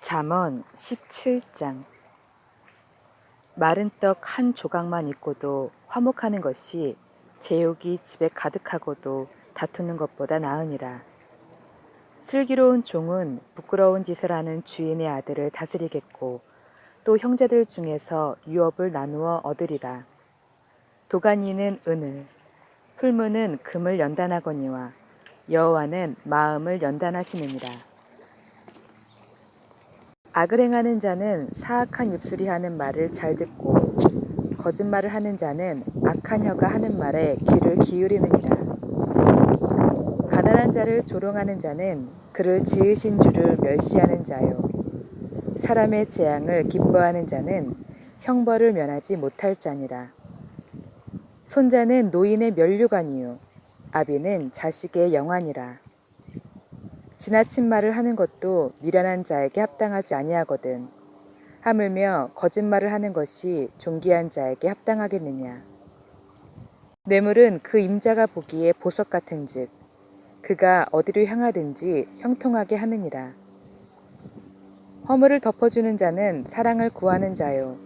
잠언 17장. 마른 떡 한 조각만 있고도 화목하는 것이 제욕이 집에 가득하고도 다투는 것보다 나으니라. 슬기로운 종은 부끄러운 짓을 하는 주인의 아들을 다스리겠고 또 형제들 중에서 유업을 나누어 얻으리라. 도가니는 은을, 풀무는 금을 연단하거니와 여호와는 마음을 연단하시느니라. 악을 행하는 자는 사악한 입술이 하는 말을 잘 듣고 거짓말을 하는 자는 악한 혀가 하는 말에 귀를 기울이느니라. 가난한 자를 조롱하는 자는 그를 지으신 주를 멸시하는 자요. 사람의 재앙을 기뻐하는 자는 형벌을 면하지 못할 자니라. 손자는 노인의 면류관이요 아비는 자식의 영환이라. 지나친 말을 하는 것도 미련한 자에게 합당하지 아니하거든. 하물며 거짓말을 하는 것이 존귀한 자에게 합당하겠느냐. 뇌물은 그 임자가 보기에 보석 같은즉 그가 어디로 향하든지 형통하게 하느니라. 허물을 덮어주는 자는 사랑을 구하는 자요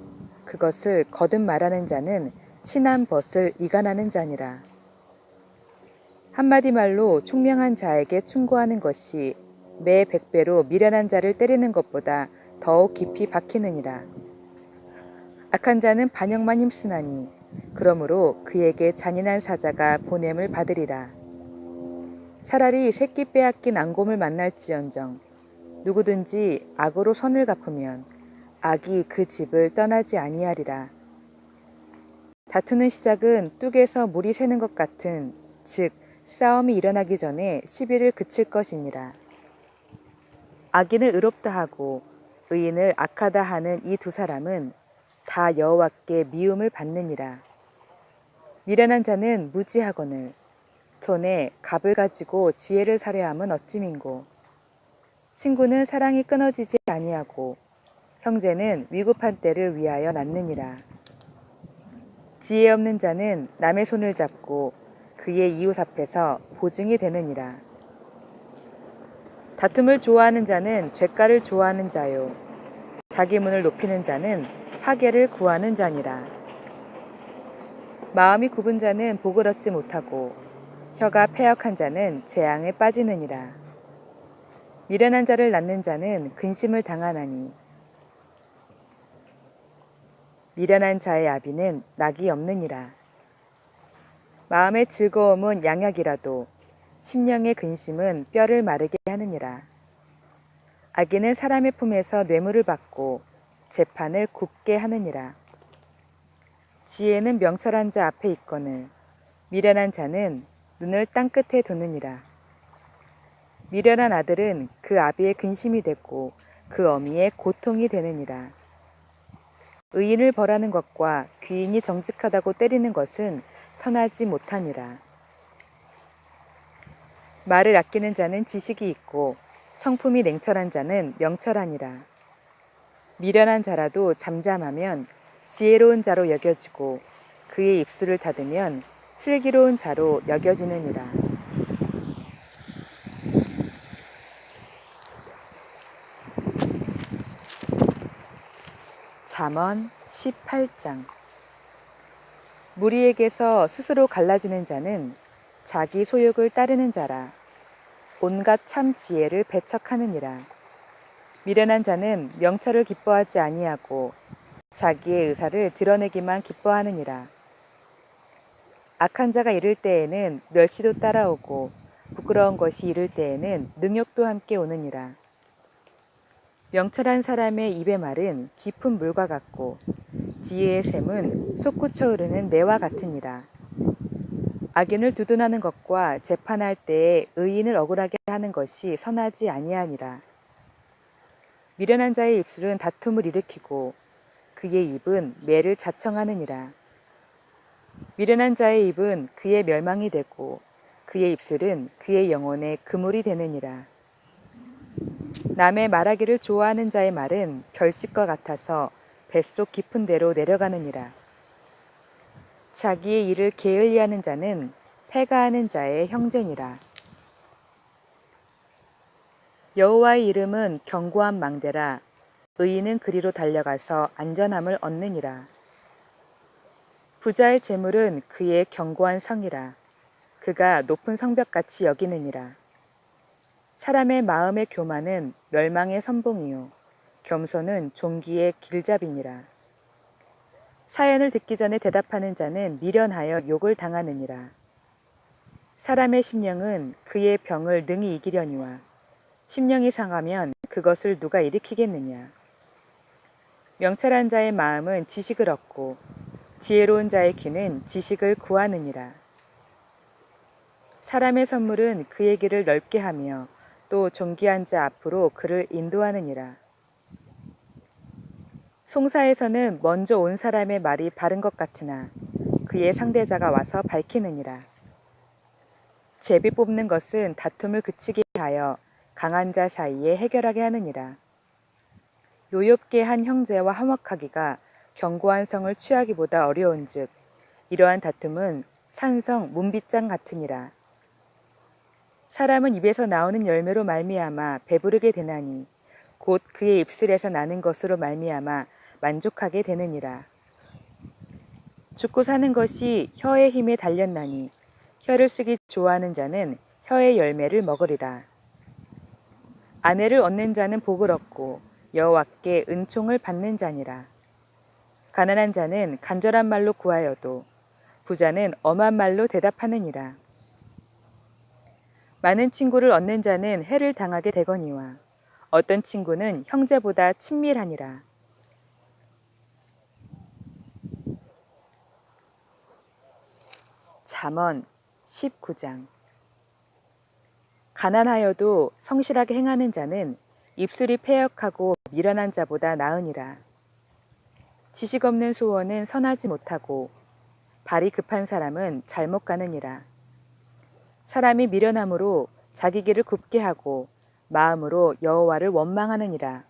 그것을 거듭 말하는 자는 친한 벗을 이간하는 자니라. 한마디 말로 총명한 자에게 충고하는 것이 매 100배로 미련한 자를 때리는 것보다 더욱 깊이 박히느니라. 악한 자는 반역만 힘쓰나니 그러므로 그에게 잔인한 사자가 보냄을 받으리라. 차라리 새끼 빼앗긴 앙곰을 만날지언정 누구든지 악으로 선을 갚으면 악이 그 집을 떠나지 아니하리라. 다투는 시작은 뚝에서 물이 새는 것 같은 즉 싸움이 일어나기 전에 시비를 그칠 것이니라. 악인을 의롭다 하고 의인을 악하다 하는 이 두 사람은 다 여호와께 미움을 받느니라. 미련한 자는 무지하거늘 손에 갑을 가지고 지혜를 살해함은 어찌민고. 친구는 사랑이 끊어지지 아니하고 형제는 위급한 때를 위하여 낳느니라. 지혜 없는 자는 남의 손을 잡고 그의 이웃 앞에서 보증이 되느니라. 다툼을 좋아하는 자는 죗가를 좋아하는 자요 자기 문을 높이는 자는 파괴를 구하는 자니라. 마음이 굽은 자는 복을 얻지 못하고 혀가 패역한 자는 재앙에 빠지느니라. 미련한 자를 낳는 자는 근심을 당하나니 미련한 자의 아비는 낙이 없느니라. 마음의 즐거움은 양약이라도 심령의 근심은 뼈를 마르게 하느니라. 악인은 사람의 품에서 뇌물을 받고 재판을 굽게 하느니라. 지혜는 명철한 자 앞에 있거늘 미련한 자는 눈을 땅끝에 두느니라. 미련한 아들은 그 아비의 근심이 되고 그 어미의 고통이 되느니라. 의인을 벌하는 것과 귀인이 정직하다고 때리는 것은 선하지 못하니라. 말을 아끼는 자는 지식이 있고 성품이 냉철한 자는 명철하니라. 미련한 자라도 잠잠하면 지혜로운 자로 여겨지고 그의 입술을 닫으면 슬기로운 자로 여겨지느니라. 잠언 18장. 무리에게서 스스로 갈라지는 자는 자기 소욕을 따르는 자라. 온갖 참 지혜를 배척하느니라. 미련한 자는 명철을 기뻐하지 아니하고 자기의 의사를 드러내기만 기뻐하느니라. 악한 자가 이를 때에는 멸시도 따라오고 부끄러운 것이 이를 때에는 능욕도 함께 오느니라. 명철한 사람의 입의 말은 깊은 물과 같고 지혜의 샘은 솟구쳐 흐르는 내와 같으니라. 악인을 두둔하는 것과 재판할 때에 의인을 억울하게 하는 것이 선하지 아니하니라. 미련한 자의 입술은 다툼을 일으키고 그의 입은 매를 자청하느니라. 미련한 자의 입은 그의 멸망이 되고 그의 입술은 그의 영혼의 그물이 되느니라. 남의 말하기를 좋아하는 자의 말은 결식과 같아서 뱃속 깊은 데로 내려가느니라. 자기의 일을 게을리하는 자는 패가하는 자의 형제니라. 여호와의 이름은 견고한 망대라 의인은 그리로 달려가서 안전함을 얻느니라. 부자의 재물은 그의 견고한 성이라. 그가 높은 성벽같이 여기느니라. 사람의 마음의 교만은 멸망의 선봉이요 겸손은 종기의 길잡이니라. 사연을 듣기 전에 대답하는 자는 미련하여 욕을 당하느니라. 사람의 심령은 그의 병을 능히 이기려니와 심령이 상하면 그것을 누가 일으키겠느냐. 명철한 자의 마음은 지식을 얻고 지혜로운 자의 귀는 지식을 구하느니라. 사람의 선물은 그의 길을 넓게 하며 또 존귀한 자 앞으로 그를 인도하느니라. 송사에서는 먼저 온 사람의 말이 바른 것 같으나 그의 상대자가 와서 밝히느니라. 제비 뽑는 것은 다툼을 그치게 하여 강한 자 사이에 해결하게 하느니라. 노엽게 한 형제와 화목하기가 견고한 성을 취하기보다 어려운즉 이러한 다툼은 산성 문빗장 같으니라. 사람은 입에서 나오는 열매로 말미암아 배부르게 되나니 곧 그의 입술에서 나는 것으로 말미암아 만족하게 되느니라. 죽고 사는 것이 혀의 힘에 달렸나니 혀를 쓰기 좋아하는 자는 혀의 열매를 먹으리라. 아내를 얻는 자는 복을 얻고 여호와께 은총을 받는 자니라. 가난한 자는 간절한 말로 구하여도 부자는 엄한 말로 대답하느니라. 많은 친구를 얻는 자는 해를 당하게 되거니와 어떤 친구는 형제보다 친밀하니라. 잠언 19장. 가난하여도 성실하게 행하는 자는 입술이 패역하고 미련한 자보다 나으니라. 지식 없는 소원은 선하지 못하고 발이 급한 사람은 잘못 가느니라. 사람이 미련함으로 자기 길을 굽게 하고 마음으로 여호와를 원망하느니라.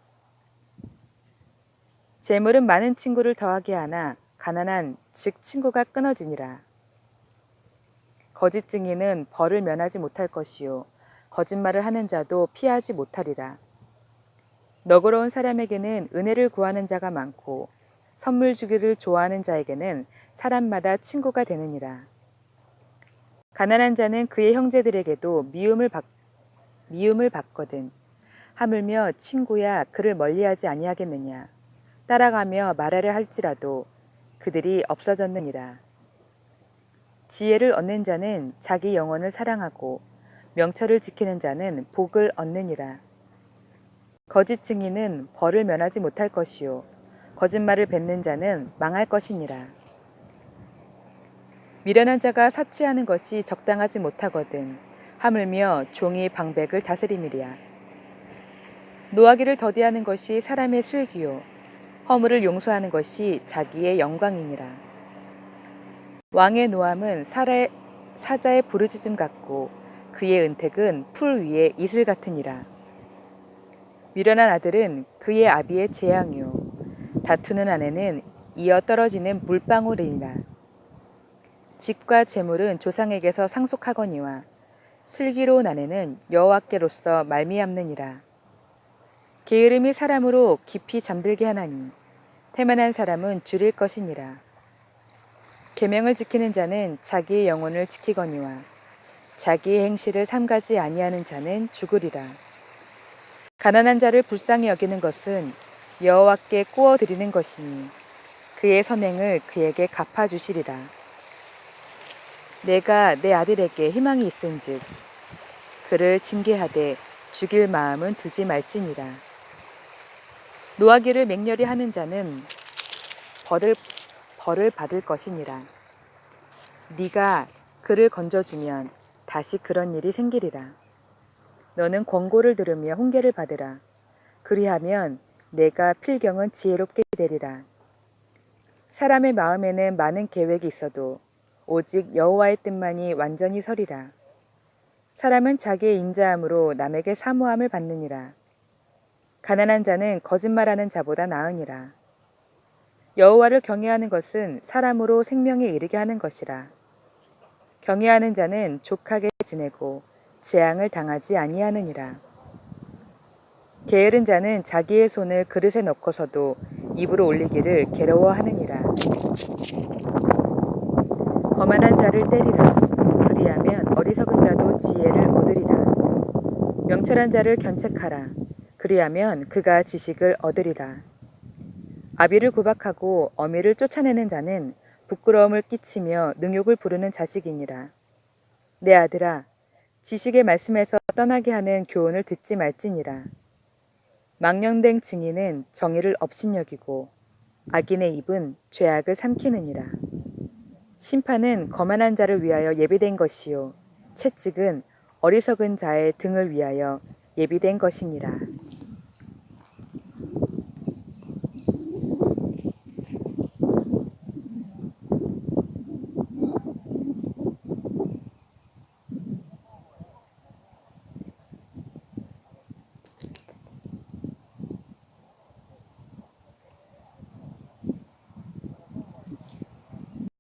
재물은 많은 친구를 더하게 하나 가난한 즉 친구가 끊어지니라. 거짓 증인은 벌을 면하지 못할 것이요 거짓말을 하는 자도 피하지 못하리라. 너그러운 사람에게는 은혜를 구하는 자가 많고 선물 주기를 좋아하는 자에게는 사람마다 친구가 되느니라. 가난한 자는 그의 형제들에게도 미움을 받거든 하물며 친구야 그를 멀리하지 아니하겠느냐. 따라가며 말하려 할지라도 그들이 없어졌느니라. 지혜를 얻는 자는 자기 영혼을 사랑하고 명철을 지키는 자는 복을 얻느니라. 거짓 증인은 벌을 면하지 못할 것이요 거짓말을 뱉는 자는 망할 것이니라. 미련한 자가 사치하는 것이 적당하지 못하거든 하물며 종이 방백을 다스림이랴. 노하기를 더디하는 것이 사람의 슬기요 허물을 용서하는 것이 자기의 영광이니라. 왕의 노함은 사자의 부르짖음 같고 그의 은택은 풀 위에 이슬 같으니라. 미련한 아들은 그의 아비의 재앙이요 다투는 아내는 이어 떨어지는 물방울이니라. 집과 재물은 조상에게서 상속하거니와 슬기로운 아내는 여호와께로서 말미암느니라. 게으름이 사람으로 깊이 잠들게 하나니 태만한 사람은 줄일 것이니라. 계명을 지키는 자는 자기의 영혼을 지키거니와 자기의 행실을 삼가지 아니하는 자는 죽으리라. 가난한 자를 불쌍히 여기는 것은 여호와께 꾸어 드리는 것이니 그의 선행을 그에게 갚아주시리라. 내가 내 아들에게 희망이 있은즉 그를 징계하되 죽일 마음은 두지 말지니라. 노하기를 맹렬히 하는 자는 벌을 받을 것이니라. 네가 그를 건져주면 다시 그런 일이 생기리라. 너는 권고를 들으며 훈계를 받으라. 그리하면 내가 필경은 지혜롭게 되리라. 사람의 마음에는 많은 계획이 있어도 오직 여호와의 뜻만이 완전히 서리라. 사람은 자기의 인자함으로 남에게 사모함을 받느니라. 가난한 자는 거짓말하는 자보다 나으니라. 여호와를 경외하는 것은 사람으로 생명에 이르게 하는 것이라. 경외하는 자는 족하게 지내고 재앙을 당하지 아니하느니라. 게으른 자는 자기의 손을 그릇에 넣고서도 입으로 올리기를 괴로워하느니라. 거만한 자를 때리라. 그리하면 어리석은 자도 지혜를 얻으리라. 명철한 자를 견책하라. 그리하면 그가 지식을 얻으리라. 아비를 구박하고 어미를 쫓아내는 자는 부끄러움을 끼치며 능욕을 부르는 자식이니라. 내 아들아, 지식의 말씀에서 떠나게 하는 교훈을 듣지 말지니라. 망령된 증인은 정의를 업신여기고 악인의 입은 죄악을 삼키느니라. 심판은 거만한 자를 위하여 예비된 것이요 채찍은 어리석은 자의 등을 위하여 예비된 것이니라.